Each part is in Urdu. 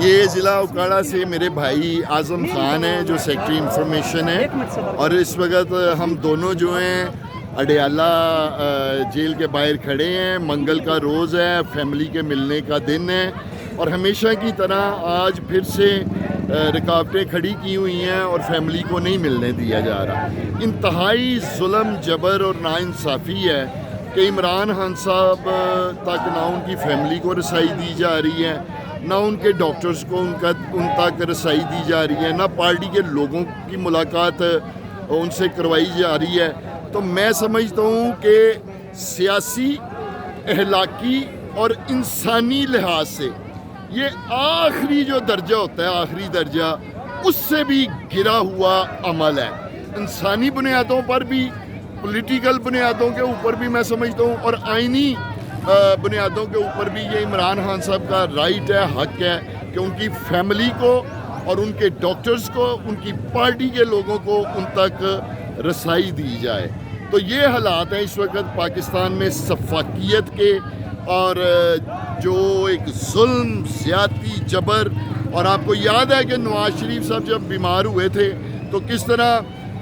یہ ضلع اوکاڑا سے میرے بھائی اعظم خان ہیں جو سیکٹری انفارمیشن ہے، اور اس وقت ہم دونوں جو ہیں اڈیالہ جیل کے باہر کھڑے ہیں۔ منگل کا روز ہے، فیملی کے ملنے کا دن ہے، اور ہمیشہ کی طرح آج پھر سے رکاوٹیں کھڑی کی ہوئی ہیں اور فیملی کو نہیں ملنے دیا جا رہا۔ انتہائی ظلم، جبر اور ناانصافی ہے کہ عمران خان صاحب تک نہ ان کی فیملی کو رسائی دی جا رہی ہے، نہ ان کے ڈاکٹرز کو ان تک رسائی دی جا رہی ہے، نہ پارٹی کے لوگوں کی ملاقات ان سے کروائی جا رہی ہے۔ تو میں سمجھتا ہوں کہ سیاسی، اخلاقی اور انسانی لحاظ سے یہ آخری جو درجہ ہوتا ہے، آخری درجہ، اس سے بھی گرا ہوا عمل ہے۔ انسانی بنیادوں پر بھی، پولیٹیکل بنیادوں کے اوپر بھی میں سمجھتا ہوں، اور آئینی بنیادوں کے اوپر بھی یہ عمران خان صاحب کا رائٹ ہے، حق ہے کہ ان کی فیملی کو اور ان کے ڈاکٹرز کو، ان کی پارٹی کے لوگوں کو ان تک رسائی دی جائے۔ تو یہ حالات ہیں اس وقت پاکستان میں سفاکیت کے، اور جو ایک ظلم، زیادتی، جبر۔ اور آپ کو یاد ہے کہ نواز شریف صاحب جب بیمار ہوئے تھے تو کس طرح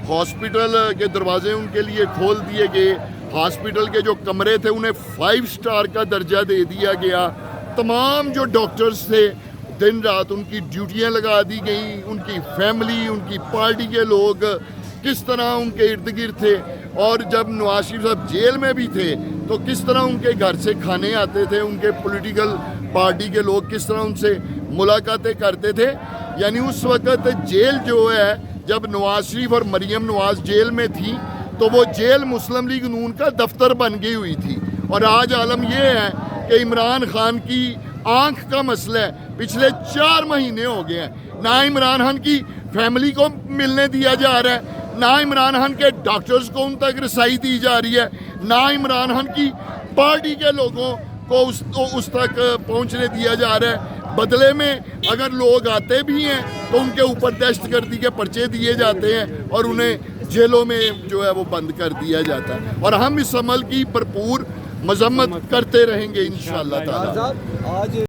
ہاسپٹل کے دروازے ان کے لیے کھول دیے گئے، ہاسپٹل کے جو کمرے تھے انہیں 5 اسٹار کا درجہ دے دیا گیا، تمام جو ڈاکٹرز تھے دن رات ان کی ڈیوٹیاں لگا دی گئیں، ان کی فیملی، ان کی پارٹی کے لوگ کس طرح ان کے ارد گرد تھے، اور جب نواز شریف صاحب جیل میں بھی تھے تو کس طرح ان کے گھر سے کھانے آتے تھے، ان کے پولیٹیکل پارٹی کے لوگ کس طرح ان سے ملاقاتیں کرتے تھے۔ یعنی اس وقت جیل جو ہے، جب نواز شریف اور مریم نواز جیل میں تھی تو وہ جیل مسلم لیگ نون کا دفتر بن گئی ہوئی تھی، اور آج عالم یہ ہے کہ عمران خان کی آنکھ کا مسئلہ ہے۔ پچھلے 4 مہینے ہو گئے ہیں، نہ عمران خان کی فیملی کو ملنے دیا جا رہا ہے، نہ عمران خان کے ڈاکٹرز کو ان تک رسائی دی جا رہی ہے، نہ عمران خان کی پارٹی کے لوگوں کو اس تک پہنچنے دیا جا رہا ہے۔ بدلے میں اگر لوگ آتے بھی ہیں تو ان کے اوپر دہشت گردی کے پرچے دیے جاتے ہیں اور انہیں جیلوں میں جو ہے وہ بند کر دیا جاتا ہے، اور ہم اس عمل کی بھرپور مذمت کرتے رہیں گے انشاءاللہ تعالی۔